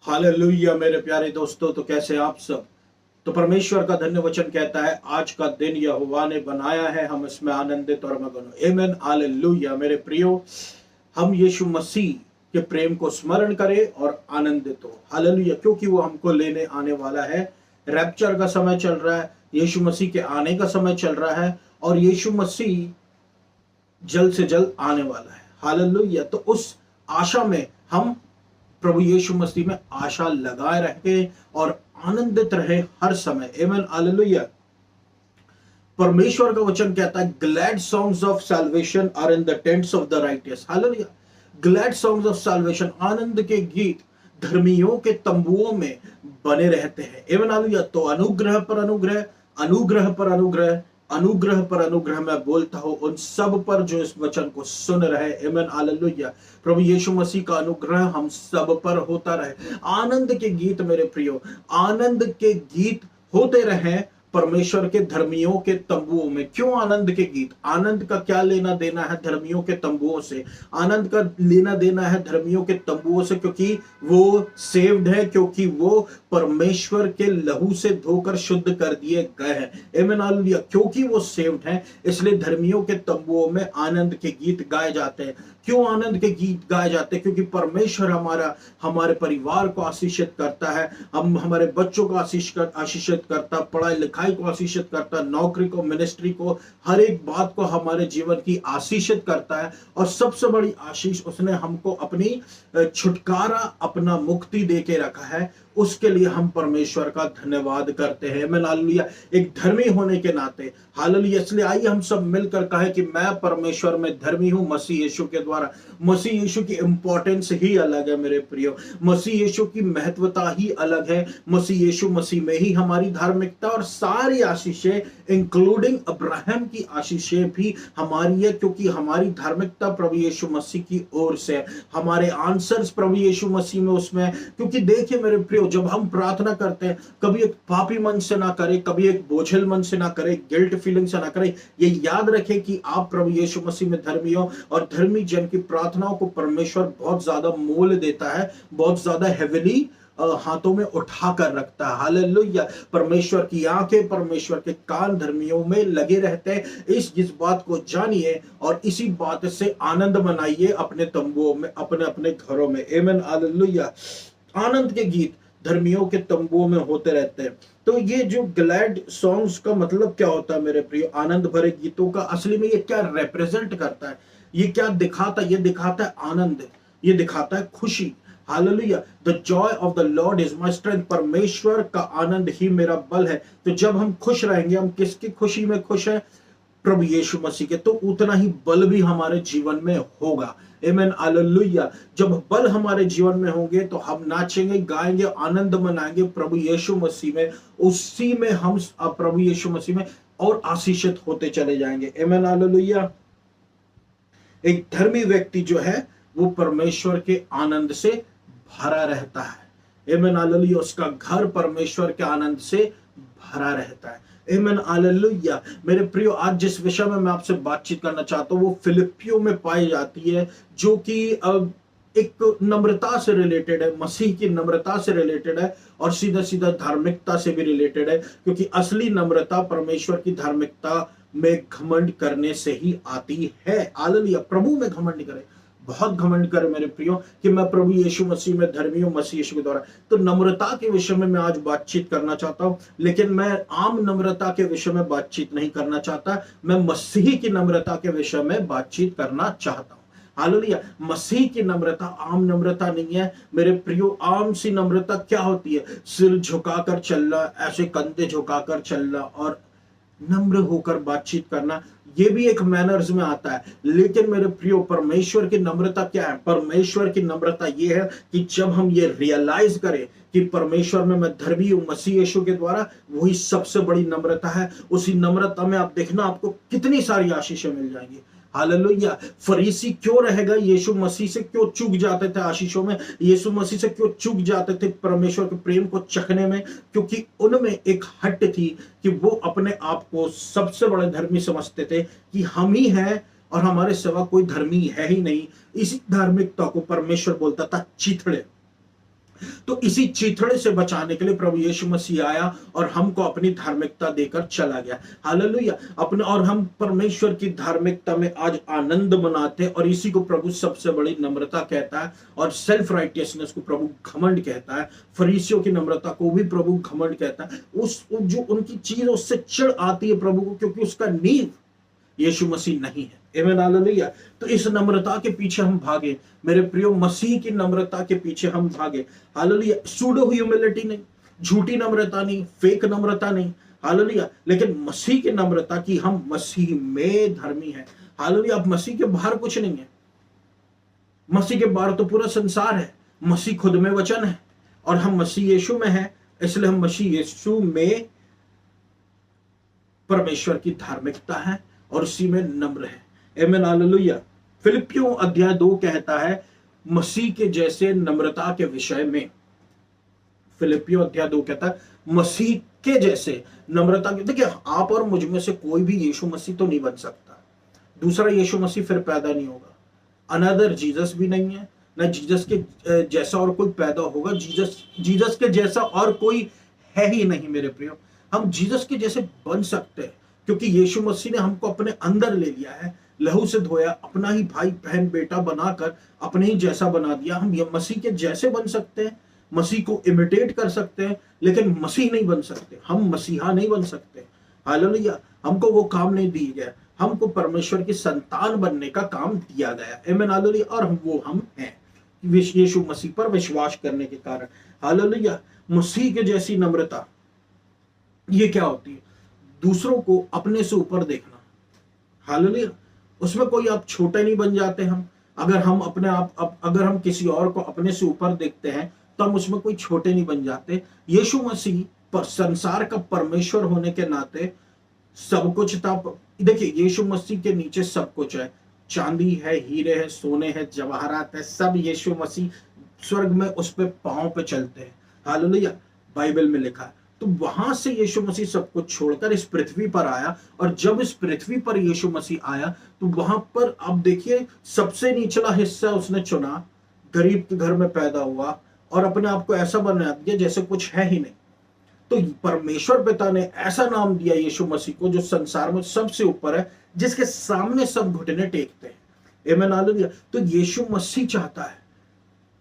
Hallelujah मेरे प्यारे दोस्तों, तो कैसे आप सब। तो परमेश्वर का धन्य वचन कहता है, आज का दिन यहोवा ने बनाया है, हम इसमें आनंदित और मगन हो। आमीन, हालेलुया मेरे प्रियो। हम यीशु मसीह के प्रेम को स्मरण करें और आनंदित हो। हालेलुया, क्योंकि वो हमको लेने आने वाला है। रैप्चर का समय चल रहा है, यीशु मसीह के आने का समय चल रहा है और यीशु मसीह जल्द से जल्द आने वाला है। हालेलुया, तो उस आशा में हम प्रभु यीशु मसीह में आशा लगाए रहे और आनंदित रहे हर समय। आमीन, हालेलुया। परमेश्वर का वचन कहता है, glad songs of salvation are in the tents of the righteous. Hallelujah, glad songs of salvation, आनंद के गीत धर्मियों के तंबुओं में बने रहते हैं। आमीन, हालेलुया। तो अनुग्रह पर अनुग्रह, अनुग्रह पर अनुग्रह, अनुग्रह पर अनुग्रह मैं बोलता हूं उन सब पर जो इस वचन को सुन रहे। आमीन, हालेलुया। प्रभु यीशु मसीह का अनुग्रह हम सब पर होता रहे। आनंद के गीत मेरे प्रियो, आनंद के गीत होते रहे परमेश्वर के धर्मियों के तंबुओं में। क्यों आनंद के गीत? आनंद का क्या लेना देना है धर्मियों के तंबुओं से? आनंद का लेना देना है धर्मियों के तंबुओं से, क्योंकि वो सेव्ड है, क्योंकि वो परमेश्वर के लहू से धोकर शुद्ध कर दिए गए हैं। आमीन, हालेलुया। क्योंकि वो सेव्ड हैं, इसलिए धर्मियों के तंबुओं में आनंद के गीत गाए जाते हैं। क्यों आनंद के गीत गाए जाते हैं? क्योंकि परमेश्वर हमारे परिवार को आशीषित करता है, हम हमारे बच्चों को आशीषित करता, पढ़ाई लिखाई को आशीषित करता, नौकरी को, मिनिस्ट्री को, हर एक बात को हमारे जीवन की आशीषित करता है। और सबसे बड़ी आशीष उसने हमको अपनी छुटकारा, अपना मुक्ति दे के रखा है। उसके लिए हम परमेश्वर का धन्यवाद करते हैं। आमीन, हालेलुया। एक धर्मी होने के नाते, हालेलुया। इसलिए आइए हम सब मिलकर कहें कि मैं परमेश्वर में धर्मी हूं मसीह यीशु के द्वारा। मसीह यीशु की इंपॉर्टेंस ही अलग है मेरे प्रियो, मसीह यीशु की महत्वता ही अलग है। मसीह यीशु मसीह में ही हमारी धार्मिकता और सारी आशीषें, इंक्लूडिंग अब्राहम की आशीषें भी हमारी है, क्योंकि हमारी धार्मिकता प्रभु यीशु मसीह की ओर से, हमारे आंसर्स प्रभु यीशु मसीह में उसमें। क्योंकि देखिए मेरे प्रियो, जब हम प्रार्थना करते हैं, कभी एक पापी मन से ना करें, कभी एक बोझिल मन से ना करें, गिल्ट फीलिंग से ना करें। ये याद रखें कि आप प्रभु यीशु मसीह में धर्मी हो, और धर्मी जन की प्रार्थनाओं को परमेश्वर बहुत ज्यादा मोल देता है, बहुत ज्यादा हेविली हाथों में उठा कर रखता है। हालेलुया। परमेश्वर की आंखें, परमेश्वर के कान धर्मियों में लगे रहते हैं। इस बात को जानिए और इसी बात से आनंद मनाइए अपने तंबुओं में, अपने अपने घरों में। आमीन, हालेलुया। आनंद के गीत धर्मियों के तंबुओं में होते रहते हैं। तो ये जो ग्लैड सॉन्ग्स का मतलब क्या होता है मेरे प्रिय? आनंद भरे गीतों का असली में ये क्या रिप्रेजेंट करता है? ये क्या दिखाता है? ये दिखाता है आनंद, ये दिखाता है खुशी। Hallelujah. The Joy of the Lord is my strength. परमेश्वर का आनंद ही मेरा बल है। तो जब हम खुश रहेंगे, हम किसकी खुशी में खुश हैं? प्रभु यीशु मसीह के, तो उतना ही बल भी हमारे जीवन में होगा। आमीन, हालेलुया। जब बल हमारे जीवन में होंगे तो हम नाचेंगे, गाएंगे, आनंद मनाएंगे प्रभु यीशु मसीह में। उसी में हम प्रभु यीशु मसीह में और आशीषित होते चले जाएंगे। आमीन, हालेलुया। एक धर्मी व्यक्ति जो है वो परमेश्वर के आनंद से भरा रहता है। आमीन, हालेलुया। उसका घर परमेश्वर के आनंद से भरा रहता है। आमीन, हालेलुया। मेरे प्रियो, आज जिस विषय में मैं आपसे बातचीत करना चाहता हूं वो फिलिपियों में पाई जाती है, जो कि एक नम्रता से रिलेटेड है, मसीह की नम्रता से रिलेटेड है और सीधा सीधा धार्मिकता से भी रिलेटेड है। क्योंकि असली नम्रता परमेश्वर की धार्मिकता में घमंड करने से ही आती है। हालेलुया। प्रभु में घमंड करें, बहुत घमंड करे मेरे प्रियो कि मैं प्रभु यीशु मसीह में धर्मी हूं, मसीह यीशु के द्वारा। तो नम्रता के विषय में मैं आज बातचीत करना चाहता हूं, लेकिन मैं आम नम्रता के विषय में बातचीत नहीं करना चाहता। मैं मसीह की नम्रता के विषय में बातचीत करना चाहता हूं। हालेलुया। मसीह की नम्रता आम नम्रता नहीं है मेरे प्रियो। आम सी नम्रता क्या होती है? सिर झुकाकर चलना, ऐसे कंधे झुकाकर चलना और नम्र होकर बातचीत करना, ये भी एक मैनर्स में आता है। लेकिन मेरे प्रियो, परमेश्वर की नम्रता क्या है? परमेश्वर की नम्रता ये है कि जब हम ये रियलाइज करें कि परमेश्वर में मैं धर्मी हूं मसीह यीशु के द्वारा, वही सबसे बड़ी नम्रता है। उसी नम्रता में आप देखना आपको कितनी सारी आशीषें मिल जाएंगी। हालेलुया। फरीसी क्यों रहेगा? यीशु मसीह से क्यों चूक जाते थे आशीषों में? यीशु मसीह से क्यों चूक जाते थे परमेश्वर के प्रेम को चखने में? क्योंकि उनमें एक हट थी कि वो अपने आप को सबसे बड़े धर्मी समझते थे कि हम ही हैं और हमारे सिवा कोई धर्मी है ही नहीं। इसी धार्मिकता को परमेश्वर बोलता था चिथड़े। तो इसी चीथड़े से बचाने के लिए प्रभु यीशु मसीह आया और हमको अपनी धार्मिकता देकर चला गया। हालेलुया। अपने और हम परमेश्वर की धार्मिकता में आज आनंद मनाते हैं, और इसी को प्रभु सबसे बड़ी नम्रता कहता है, और सेल्फ राइटियसनेस को प्रभु घमंड कहता है। फरीसियों की नम्रता को भी प्रभु घमंड कहता है। उस जो उनकी चीज उससे चिढ़ आती है प्रभु को, क्योंकि उसका नींव यीशु मसीह नहीं है। आमीन हालेलुया। तो इस नम्रता के पीछे हम भागे मेरे प्रियो, मसीह की नम्रता के पीछे हम भागे। हालेलुया। सूडो ह्यूमिलिटी नहीं, झूठी नम्रता नहीं, फेक नम्रता नहीं। हालेलुया। लेकिन मसीह की नम्रता की हम मसीह में धर्मी है। हालेलुया। अब मसीह के बाहर कुछ नहीं है, मसीह के बाहर तो पूरा संसार है। मसीह खुद में वचन है और हम मसीह यीशु में है, इसलिए हम मसीह यीशु में परमेश्वर की धार्मिकता है और उसी में नम्र है। आमीन हालेलुया। फिलिपियों अध्याय 2 कहता है मसीह के जैसे नम्रता के विषय में। फिलिपियों अध्याय 2 कहता है मसीह के जैसे नम्रता के। देखिए, आप और मुझ में से कोई भी यीशु मसीह तो नहीं बन सकता, दूसरा यीशु मसीह फिर पैदा नहीं होगा। अनदर जीसस भी नहीं है, ना जीसस के जैसा और कोई पैदा होगा। जीसस के जैसा और कोई है ही नहीं मेरे प्रियो। हम जीसस के जैसे बन सकते हैं क्योंकि यीशु मसीह ने हमको अपने अंदर ले लिया है, लहू से धोया, अपना ही भाई बहन बेटा बनाकर अपने ही जैसा बना दिया। हम ये मसीह के जैसे बन सकते हैं, मसीह को इमिटेट कर सकते हैं, लेकिन मसीह नहीं बन सकते, हम मसीहा नहीं बन सकते। हालेलुया। हमको वो काम नहीं दिया गया, हमको परमेश्वर की संतान बनने का काम दिया गया। आमीन हालेलुया। और हम हैं यीशु मसीह पर विश्वास करने के कारण। हालेलुया। मसीह के जैसी नम्रता ये क्या होती है? दूसरों को अपने से ऊपर देखना। हालेलुया। उसमें कोई आप छोटे नहीं बन जाते। हम अगर हम किसी और को अपने से ऊपर देखते हैं तो हम उसमें कोई छोटे नहीं बन जाते। यीशु मसीह पर संसार का परमेश्वर होने के नाते सब कुछ था। देखिए, यीशु मसीह के नीचे सब कुछ है, चांदी है, हीरे है, सोने है, जवाहरात है, सब यीशु मसीह स्वर्ग में उस पे पांव पे चलते हैं। हालेलुया। बाइबल में लिखा है। तो वहां से यीशु मसीह सब कुछ छोड़कर इस पृथ्वी पर आया, और जब इस पृथ्वी पर यीशु मसीह आया तो वहां पर आप देखिए सबसे निचला हिस्सा उसने चुना, गरीब के घर में पैदा हुआ और अपने आप को ऐसा बना दिया जैसे कुछ है ही नहीं। तो परमेश्वर पिता ने ऐसा नाम दिया यीशु मसीह को जो संसार में सबसे ऊपर है, जिसके सामने सब घुटने टेकते हैं। आमीन हालेलुया। तो यीशु मसीह चाहता है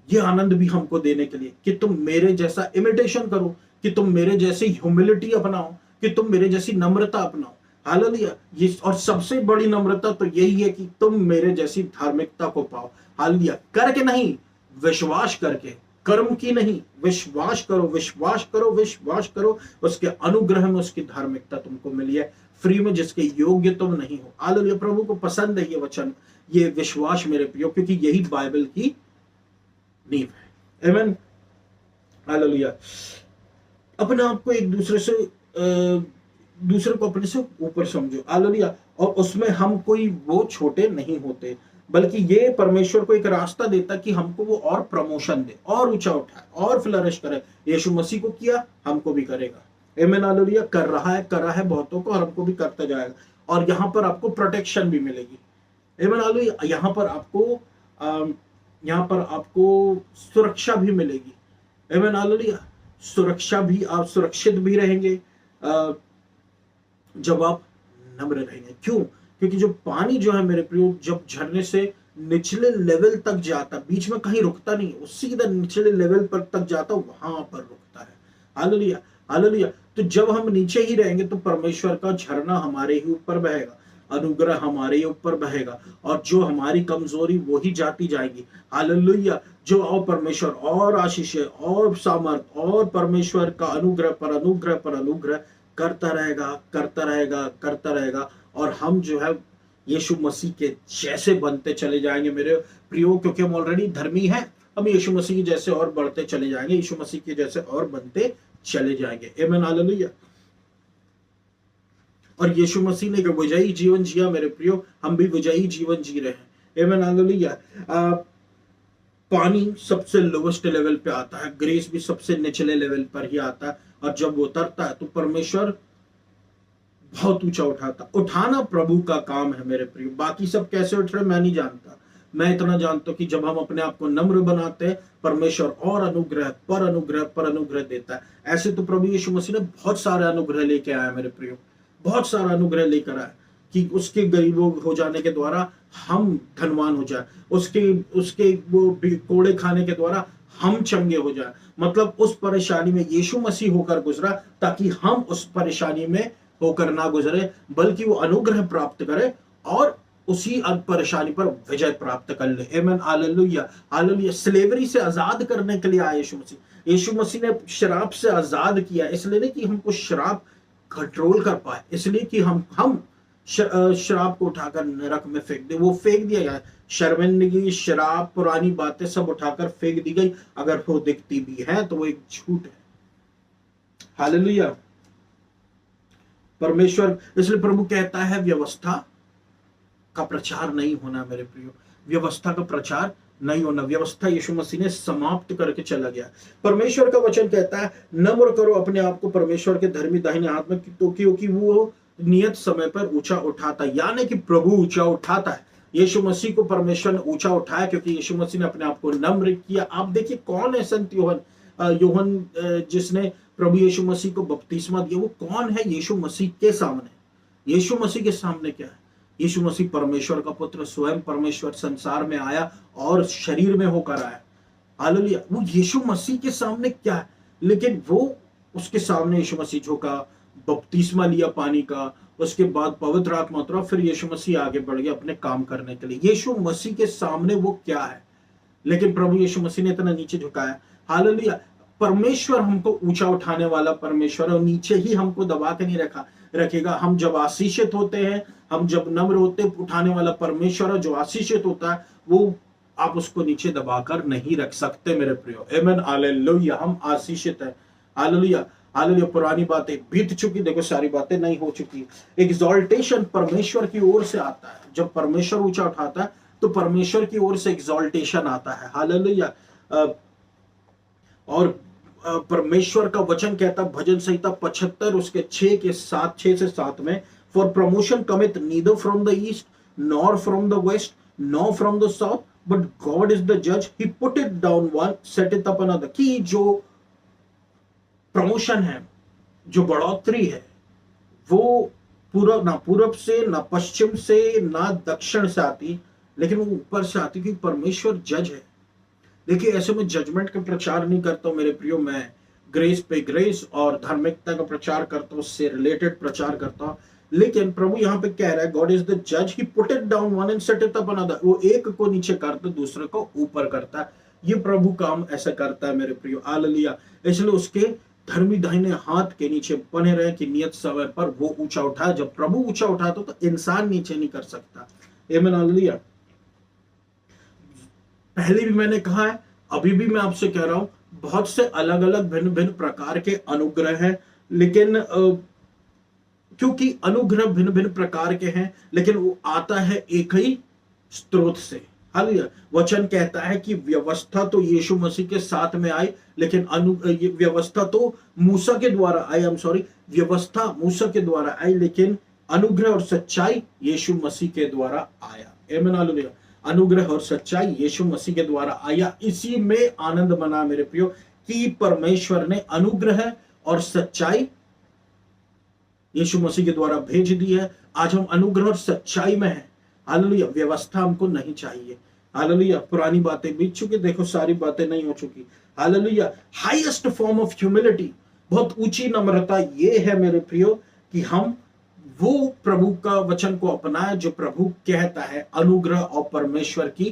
ये आनंद भी हमको देने के लिए कि तुम मेरे जैसा इमिटेशन करो, कि तुम मेरे जैसी ह्यूमिलिटी अपनाओ, कि तुम मेरे जैसी नम्रता अपनाओ। हालेलुया। ये और सबसे बड़ी नम्रता तो यही है कि तुम मेरे जैसी धार्मिकता को पाओ। हालेलुया। करके नहीं, विश्वास करके, कर्म की नहीं, विश्वास करो, विश्वास करो, विश्वास करो। उसके अनुग्रह में उसकी धार्मिकता तुमको मिली है फ्री में, जिसके योग्य तुम नहीं हो। हालेलुया। प्रभु को पसंद है ये वचन, ये विश्वास मेरे प्रियो, क्योंकि यही बाइबल की नींव है। आमीन हालेलुया। अपने आप को एक दूसरे को अपने से ऊपर समझो। हालेलुया। और उसमें हम कोई वो छोटे नहीं होते, बल्कि ये परमेश्वर को एक रास्ता देता कि हमको वो और प्रमोशन दे, और ऊंचा उठाए, और फ्लरिश करे। यीशु मसीह को किया, हमको भी करेगा। आमीन हालेलुया। करा है बहुतों को, और हमको भी करता जाएगा। और यहाँ पर आपको प्रोटेक्शन भी मिलेगी। आमीन हालेलुया। यहाँ पर आपको सुरक्षा भी मिलेगी। आमीन हालेलुया। सुरक्षा भी, आप सुरक्षित भी रहेंगे जब आप नम्र रहेंगे। क्यों? क्योंकि जो पानी जो है मेरे प्रियो, जब झरने से निचले लेवल तक जाता, बीच में कहीं रुकता नहीं, उससे सीधा निचले लेवल पर तक जाता, वहां पर रुकता है। हालेलुया। हालेलुया। तो जब हम नीचे ही रहेंगे तो परमेश्वर का झरना हमारे ही ऊपर बहेगा, अनुग्रह हमारे ही ऊपर बहेगा, और जो हमारी कमजोरी वो ही जाती जाएगी। हालेलुया। जो और परमेश्वर और आशीष और सामर्थ और परमेश्वर का अनुग्रह पर अनुग्रह पर अनुग्रह करता रहेगा, करता रहेगा, करता रहेगा। और हम जो है यीशु मसीह के जैसे बनते चले जाएंगे मेरे प्रियो, क्योंकि हम ऑलरेडी धर्मी हैं। हम यीशु मसीह के जैसे और बढ़ते चले जाएंगे, यीशु मसीह के जैसे और बनते चले जाएंगे। आमीन हालेलुया। और यीशु मसीह ने विजयी जीवन जिया मेरे प्रियो, हम भी विजयी जीवन जी रहे हैं। आमीन हालेलुया। पानी सबसे लोवेस्ट लेवल पे आता है, ग्रेस भी सबसे निचले लेवल पर ही आता है, और जब वो उतरता है तो परमेश्वर बहुत ऊंचा उठाता। उठाना प्रभु का काम है मेरे प्रियो। बाकी सब कैसे उठ रहे मैं नहीं जानता, मैं इतना जानता हूं कि जब हम अपने आप को नम्र बनाते हैं, परमेश्वर और अनुग्रह पर अनुग्रह पर अनुग्रह देता है। ऐसे तो प्रभु यीशु मसीह ने बहुत सारे अनुग्रह लेके आया मेरे प्रियो, बहुत सारा अनुग्रह लेकर आया कि उसके गरीबों हो जाने के द्वारा हम धनवान हो जाए, उसके उसके वो कोड़े खाने के द्वारा हम चंगे हो जाए। मतलब उस परेशानी में यीशु मसीह होकर गुजरा ताकि हम उस परेशानी में होकर ना गुजरे, बल्कि वो अनुग्रह प्राप्त करे और उसी परेशानी पर विजय प्राप्त कर ले। आमीन, हालेलुया, हालेलुया। स्लेवरी से आजाद करने के लिए आया यीशु मसीह। यीशु मसीह ने शराब से आजाद किया, इसलिए नहीं कि हमको शराब कंट्रोल कर पाए, इसलिए कि हम शराब को उठाकर नरक में फेंक दे। वो फेंक दिया गया, शर्मिंदगी, शराब, पुरानी बातें सब उठाकर फेंक दी गई। अगर वो दिखती भी है तो वो एक झूठ है। हालेलुया, परमेश्वर। इसलिए प्रभु कहता है व्यवस्था का प्रचार नहीं होना मेरे प्रियो, व्यवस्था का प्रचार नहीं होना। व्यवस्था यीशु मसीह ने समाप्त करके चला गया। परमेश्वर का वचन कहता है नम्र करो अपने आप को परमेश्वर के धर्मी दाहिने हाथ में, तो क्योंकि वो नियत समय पर ऊंचा उठाता है। यानी कि प्रभु ऊंचा उठाता है। यीशु मसीह को परमेश्वर ने ऊंचा उठाया क्योंकि यीशु मसीह ने अपने आप को नम्र किया। आप देखिए कौन है संत यूहन जिसने प्रभु यीशु मसीह को बपतिस्मा दिया, वो कौन है? यीशु मसीह के सामने। यीशु मसीह के सामने क्या है? यीशु मसीह परमेश्वर का पुत्र, स्वयं परमेश्वर संसार में आया और शरीर में होकर आया। हालेलुया। वो यीशु मसीह के सामने क्या है? लेकिन वो उसके सामने यीशु मसीह झुका, बपतिस्मा लिया पानी का, उसके बाद पवित्र आत्मा उतरा, फिर यीशु मसीह आगे बढ़ गया अपने काम करने के लिए। यीशु मसीह के सामने वो क्या है? लेकिन प्रभु यीशु मसीह ने इतना नीचे झुकाया। हालेलुया। परमेश्वर हमको ऊंचा उठाने वाला परमेश्वर है, और नीचे ही हमको दबा के नहीं रखेगा। हम जब आशीषित होते हैं, हम जब नम्र होते, उठाने वाला परमेश्वर है जो आशीषित होता है, वो आप उसको नीचे दबाकर नहीं रख सकते मेरे प्रियो। आमीन, हालेलुया। हम आशीषित है। Hallelujah, hallelujah. पुरानी बातें बीत चुकी, देखो सारी बातें नहीं हो चुकी। एग्जॉल्टेशन परमेश्वर की ओर से आता है। जब परमेश्वर ऊंचा उठाता है तो परमेश्वर की ओर से एग्जॉल्टेशन आता है। हालेलुया। और परमेश्वर का वचन कहता, भजन संहिता 75 उसके 6 से 7 में, for promotion cometh neither from the east nor from the west nor from the south, but God is the जज, he put it down one set it up another. कि जो प्रमोशन है, जो बढ़ोतरी है, वो ना पूरब से, ना पश्चिम से, ना दक्षिण से आती, लेकिन वो ऊपर से आती, क्योंकि परमेश्वर जज है। देखिए ऐसे में जजमेंट का प्रचार नहीं करता हूं मेरे प्रियो, मैं ग्रेस पे ग्रेस और धार्मिकता का प्रचार करता हूं, उससे रिलेटेड प्रचार करता हूं। लेकिन प्रभु यहाँ पे कह रहा है गॉड इज द जज, he put it down one and set it up another. वो एक को नीचे करता, दूसरे को ऊपर करता है। ये प्रभु काम ऐसा करता है मेरे प्रियो। हालेलुया। इसलिए उसके धर्मी दाहिने हाथ के नीचे बने रहे कि नियत समय पर वो ऊंचा उठाए। जब प्रभु ऊंचा उठाता तो इंसान नीचे नहीं कर सकता। आमीन, हालेलुया। पहले भी मैंने कहा है, अभी भी मैं आपसे कह रहा हूं, बहुत से अलग अलग भिन्न भिन्न प्रकार के अनुग्रह हैं, लेकिन क्योंकि अनुग्रह भिन्न भिन्न प्रकार के हैं, लेकिन वो आता है एक ही स्रोत से। हालेलुया। वचन कहता है कि व्यवस्था तो यीशु मसीह के साथ में आई, लेकिन व्यवस्था तो मूसा के द्वारा आई, व्यवस्था मूसा के द्वारा आई, लेकिन अनुग्रह और सच्चाई यीशु मसीह के द्वारा आया। आमीन, हालेलुया। अनुग्रह और सच्चाई यीशु मसीह के द्वारा आया। इसी में आनंद मना मेरे प्रियो कि परमेश्वर ने अनुग्रह और सच्चाई यीशु मसीह के द्वारा भेज दी है। आज हम अनुग्रह और सच्चाई में हैं। हालेलुया। व्यवस्था हमको नहीं चाहिए। हालेलुया। पुरानी बातें बीत चुकी, देखो सारी बातें नहीं हो चुकी। Hallelujah. Highest form of humility, बहुत ऊंची नम्रता ये है मेरे प्रियो कि हम वो प्रभु का वचन को अपनाए जो प्रभु कहता है, अनुग्रह और परमेश्वर की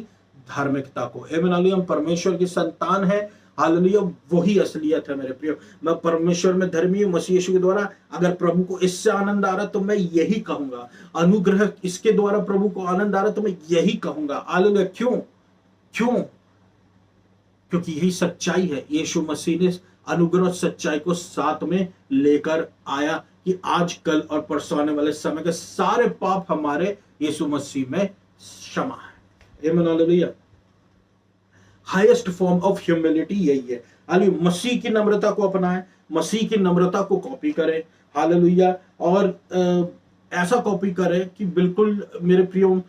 धार्मिकता को। आमीन, हालेलुया। हम परमेश्वर की संतान है। हालेलुया। वही असलियत है मेरे प्रियो। मैं परमेश्वर में धर्मी हूं मसीह यीशु के द्वारा। अगर प्रभु को इससे आनंद आ रहा तो मैं यही कहूंगा, अनुग्रह इसके द्वारा प्रभु को आनंद आ रहा तो मैं यही कहूंगा। हालेलुया। क्यों? क्योंकि यही सच्चाई है। यीशु मसीह ने अनुग्रह और सच्चाई को साथ में लेकर आया कि आज कल और परसों आने वाले समय के सारे पाप हमारे यीशु मसीह में क्षमा है। आमीन, hallelujah. Highest form of humility यही है। हालेलुया। मसीह की नम्रता को अपनाएं, मसीह की नम्रता को कॉपी करें। हालेलुया। और ऐसा कॉपी करें कि बिल्कुल मेरे प्रियो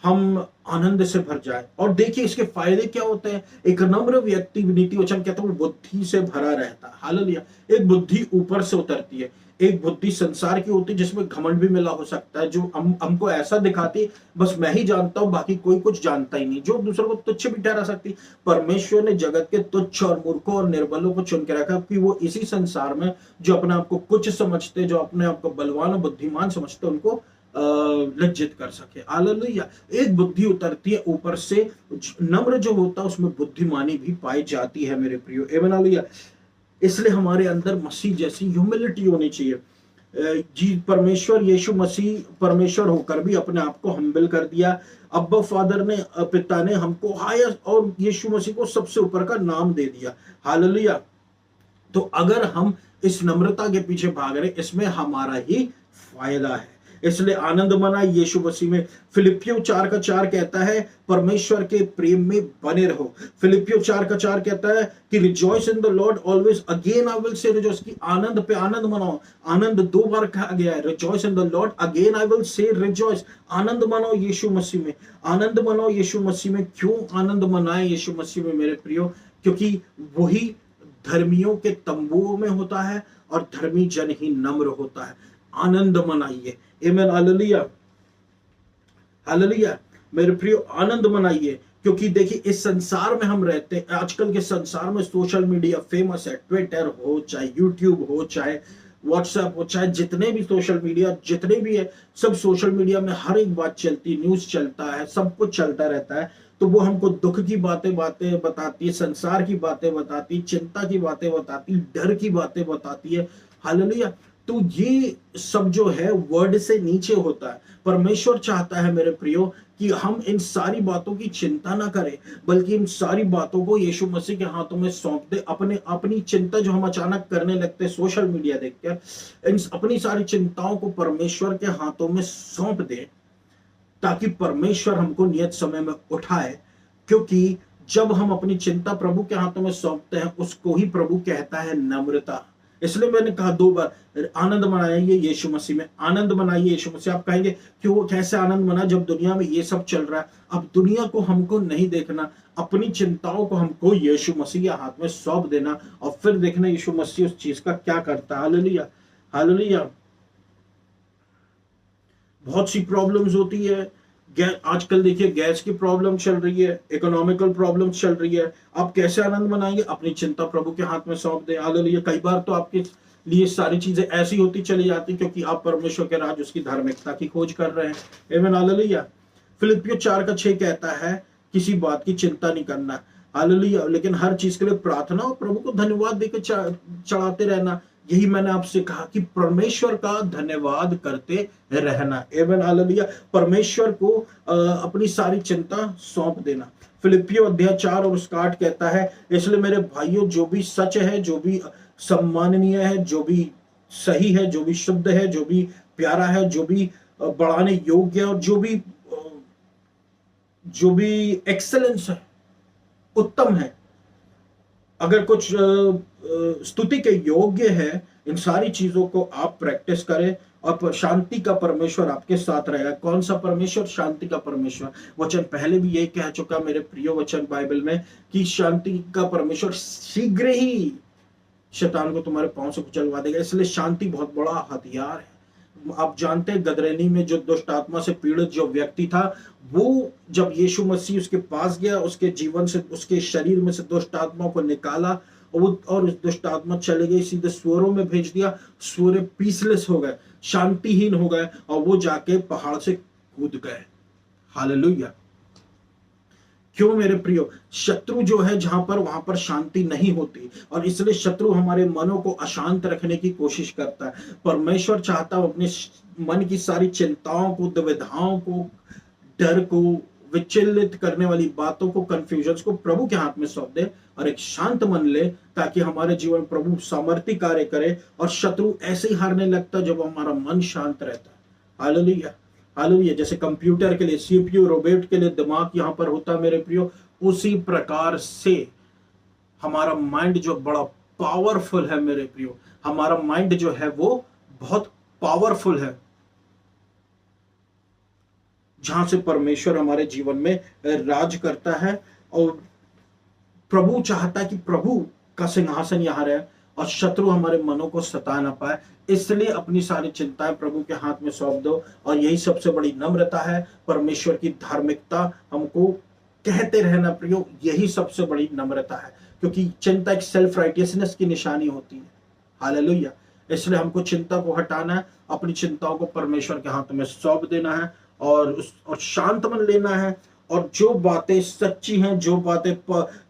हम आनंद से भर जाए। और देखिए इसके फायदे क्या होते हैं। एक नम्र व्यक्ति, नीति वचन कहता है, वो बुद्धि से भरा रहता है। हालेलुया। एक बुद्धि ऊपर से उतरती है। एक बुद्धि संसार की होती है जिसमें घमंड भी मिला हो सकता है, जो हमको ऐसा दिखाती बस मैं ही जानता हूं, बाकी कोई कुछ जानता ही नहीं, जो दूसरों को तुच्छ भी ठहरा सकती। परमेश्वर ने जगत के तुच्छ और मूर्खों और निर्बलों को चुन के रखा कि वो इसी संसार में जो अपने आप को कुछ समझते, जो अपने आप को बलवान और बुद्धिमान समझते, उनको लज्जित कर सके। हालेलुया। एक बुद्धि उतरती है ऊपर से, नम्र जो होता है उसमें बुद्धिमानी भी पाई जाती है मेरे प्रियो। आमीन। हालेलुया। इसलिए हमारे अंदर मसीह जैसी ह्यूमिलिटी होनी चाहिए। जी, परमेश्वर यीशु मसीह परमेश्वर होकर भी अपने आप को हम्बल कर दिया। अब्बा फादर ने, पिता ने हमको हाईएस्ट और यीशु मसीह को सबसे ऊपर का नाम दे दिया। हालेलुया। तो अगर हम इस नम्रता के पीछे भाग रहे, इसमें हमारा ही फायदा है। इसलिए आनंद मनाए यीशु मसीह में। फिलिपियो 4:4 कहता है परमेश्वर के प्रेम में बने रहो। फिलिपियो 4:4 कहता है कि rejoice in the Lord always. Again I will say rejoice, की आनंद पे आनंद मनाओ। आनंद 2 बार कहा गया है। Rejoice in the Lord, again I will say rejoice. आनंद मनाओ यीशु मसीह में। आनंद मनाओ यीशु मसीह में। क्यों आनंद मनाए यीशु मसीह में मेरे प्रियो? क्योंकि वही धर्मियों के तंबुओं में होता है और धर्मी जन ही नम्र होता है। आनंद मनाइए। आमीन। हालेलुया। हालेलुया। मेरे प्रियो, आनंद मनाइए। क्योंकि देखिए इस संसार में हम रहते हैं, आजकल के संसार में सोशल मीडिया फेमस है। ट्विटर हो, चाहे यूट्यूब हो, चाहे व्हाट्सएप हो, चाहे जितने भी सोशल मीडिया जितने भी है, सब सोशल मीडिया में हर एक बात चलती, न्यूज चलता है, सब कुछ चलता रहता है। तो वो हमको दुख की बातें बातें बताती है, संसार की बातें बताती, चिंता की बातें बताती, डर की बातें बताती है। हालेलुया। तो ये सब जो है वर्ड से नीचे होता है। परमेश्वर चाहता है मेरे प्रियो कि हम इन सारी बातों की चिंता ना करें, बल्कि इन सारी बातों को यीशु मसीह के हाथों में सौंप दे। अपनी चिंता जो हम अचानक करने लगते हैं सोशल मीडिया देखकर, इन अपनी सारी चिंताओं को परमेश्वर के हाथों में सौंप दे, ताकि परमेश्वर हमको नियत समय में उठाए। क्योंकि जब हम अपनी चिंता प्रभु के हाथों में सौंपते हैं, उसको ही प्रभु कहता है नम्रता। इसलिए मैंने कहा 2 बार, आनंद मनाइए यीशु मसीह में। आनंद मनाइए यीशु मसीह। आप कहेंगे कि वो कैसे आनंद मना जब दुनिया में ये सब चल रहा है? अब दुनिया को हमको नहीं देखना, अपनी चिंताओं को हमको यीशु मसीह के हाथ में सौंप देना, और फिर देखना यीशु मसीह उस चीज का क्या करता है। हालेलुया। हालेलुया। बहुत सी प्रॉब्लम्स होती है। आजकल देखिए गैस की प्रॉब्लम चल रही है, इकोनॉमिकल प्रॉब्लम चल रही है। आप कैसे आनंद मनाएंगे? अपनी चिंता प्रभु के हाथ में सौंप दें। हालेलुया। कई बार तो आपके लिए सारी चीजें ऐसी होती चली जाती क्योंकि आप परमेश्वर के राज, उसकी धार्मिकता की खोज कर रहे हैं। आमीन। हालेलुया। फिलिपियो 4:6 कहता है किसी बात की चिंता नहीं करना। हालेलुया। लेकिन हर चीज के लिए प्रार्थना और प्रभु को धन्यवाद देकर चढ़ाते रहना। यही मैंने आपसे कहा कि परमेश्वर का धन्यवाद करते रहना। आमीन। हालेलुया। परमेश्वर को अपनी सारी चिंता सौंप देना। फिलिपियो 4 और उसका 8 कहता है, इसलिए मेरे भाइयों, जो भी सच है, जो भी सम्माननीय है, जो भी सही है, जो भी शुद्ध है, जो भी प्यारा है, जो भी बढ़ाने योग्य है, और जो भी एक्सेलेंस है, उत्तम है, अगर कुछ स्तुति के योग्य है, इन सारी चीजों को आप प्रैक्टिस करें, और शांति का परमेश्वर आपके साथ रहेगा। कौन सा परमेश्वर? शांति का परमेश्वर। वचन पहले भी यही कह चुका मेरे प्रियो वचन बाइबल में कि शांति का परमेश्वर शीघ्र ही शैतान को तुम्हारे पांव से कुचलवा देगा। इसलिए शांति बहुत बड़ा हथियार है। आप जानते हैं गदरेनी में जो दुष्ट आत्मा से पीड़ित जो व्यक्ति था, वो जब यीशु मसीह उसके पास गया, उसके जीवन से, उसके शरीर में से दुष्ट आत्मा को निकाला, और उस दुष्ट आत्मा चले गई, सीधे स्वरों में भेज दिया। स्वर पीसलेस हो गए, शांतिहीन हो गए, और वो जाके पहाड़ से कूद गए। हालेलुया। क्यों मेरे प्रियो? शत्रु जो है जहां पर, वहां पर शांति नहीं होती, और इसलिए शत्रु हमारे मनों को अशांत रखने की कोशिश करता है। परमेश्वर चाहता है अपने मन की सारी चिंताओं को, दुविधाओं को, डर को, विचलित करने वाली बातों को, कंफ्यूजन को प्रभु के हाथ में सौंप दे, और एक शांत मन ले, ताकि हमारे जीवन प्रभु सामर्थ्य कार्य करे, और शत्रु ऐसे ही हारने लगता जब हमारा मन शांत रहता है। हालेलुया। हालेलुया। जैसे कंप्यूटर के लिए सीपीयू, रोबोट के लिए दिमाग यहां पर होता है मेरे प्रियो, उसी प्रकार से हमारा माइंड जो बड़ा पावरफुल है मेरे प्रियो, हमारा माइंड जो है वो बहुत पावरफुल है, जहां से परमेश्वर हमारे जीवन में राज करता है। और प्रभु चाहता है कि प्रभु का सिंहासन यहाँ रहे और शत्रु हमारे मनों को सता ना पाए। इसलिए अपनी सारी चिंताएं प्रभु के हाथ में सौंप दो, और यही सबसे बड़ी नम्रता है। परमेश्वर की धार्मिकता हमको कहते रहना प्रियो, यही सबसे बड़ी नम्रता है, क्योंकि चिंता एक सेल्फ राइटियसनेस की निशानी होती है। हालेलुया। इसलिए हमको चिंता को हटाना है, अपनी चिंताओं को परमेश्वर के हाथ में सौंप देना है, और शांत मन लेना है। और जो बातें सच्ची हैं, जो बातें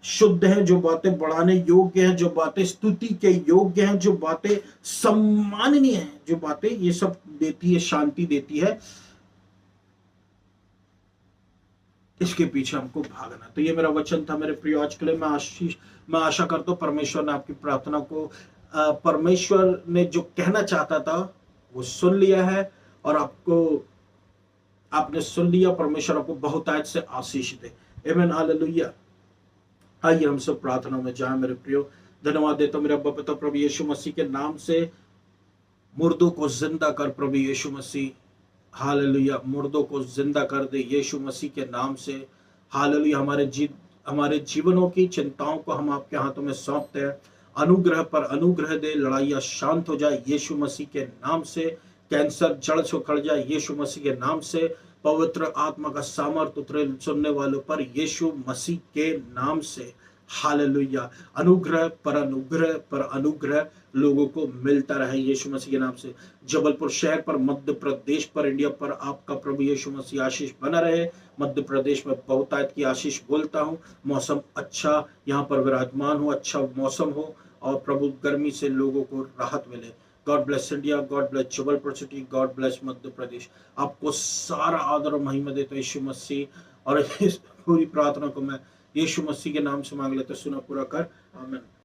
शुद्ध हैं, जो बातें बढ़ाने योग्य हैं, जो बातें स्तुति के योग्य हैं, जो बातें सम्माननीय हैं, जो बातें ये सब देती है, शांति देती है, इसके पीछे हमको भागना। तो ये मेरा वचन था मेरे प्रिय आज के लिए। मैं आशा करता हूँ परमेश्वर ने आपकी प्रार्थना को, परमेश्वर ने जो कहना चाहता था वो सुन लिया है, और आपने सुन लिया। परमेश्वर आपको बहुतायत से आशीष दे। आमीन, हालेलुया। आइए हम सब प्रार्थना में जाएं मेरे प्रियो। धन्यवाद देता हूं मेरे अब्बा पिता प्रभु यीशु मसीह के नाम से। मुर्दों को जिंदा कर प्रभु यीशु मसीह, हालेलुया। मुर्दों को जिंदा कर दे यीशु मसीह के नाम से, हालेलुया। हमारे जीवनों की चिंताओं को हम आपके हाथों में सौंपते हैं। अनुग्रह पर अनुग्रह दे, लड़ाइयां शांत हो जाए यीशु मसीह के नाम से। कैंसर जड़ से उखड़ जाए यीशु मसीह के नाम से। पवित्र आत्मा का सामर्थ उतरे सुनने वालों पर यीशु मसीह के नाम से, हालेलुया। अनुग्रह पर अनुग्रह लोगों को मिलता रहे यीशु मसीह के नाम से। जबलपुर शहर पर, मध्य प्रदेश पर, इंडिया पर आपका प्रभु यीशु मसीह आशीष बना रहे। मध्य प्रदेश में बहुतायत की आशीष बोलता हूँ। मौसम अच्छा यहाँ पर विराजमान हो, अच्छा मौसम हो, और प्रभु गर्मी से लोगों को राहत मिले। God bless India, God bless Jabalpur city, God bless Madhya Pradesh. आपको सारा आदर और महिमा देता यीशु मसीह, और इस पूरी प्रार्थना को मैं यीशु मसीह के नाम से मांग लेता, सुना पूरा कर, आमीन।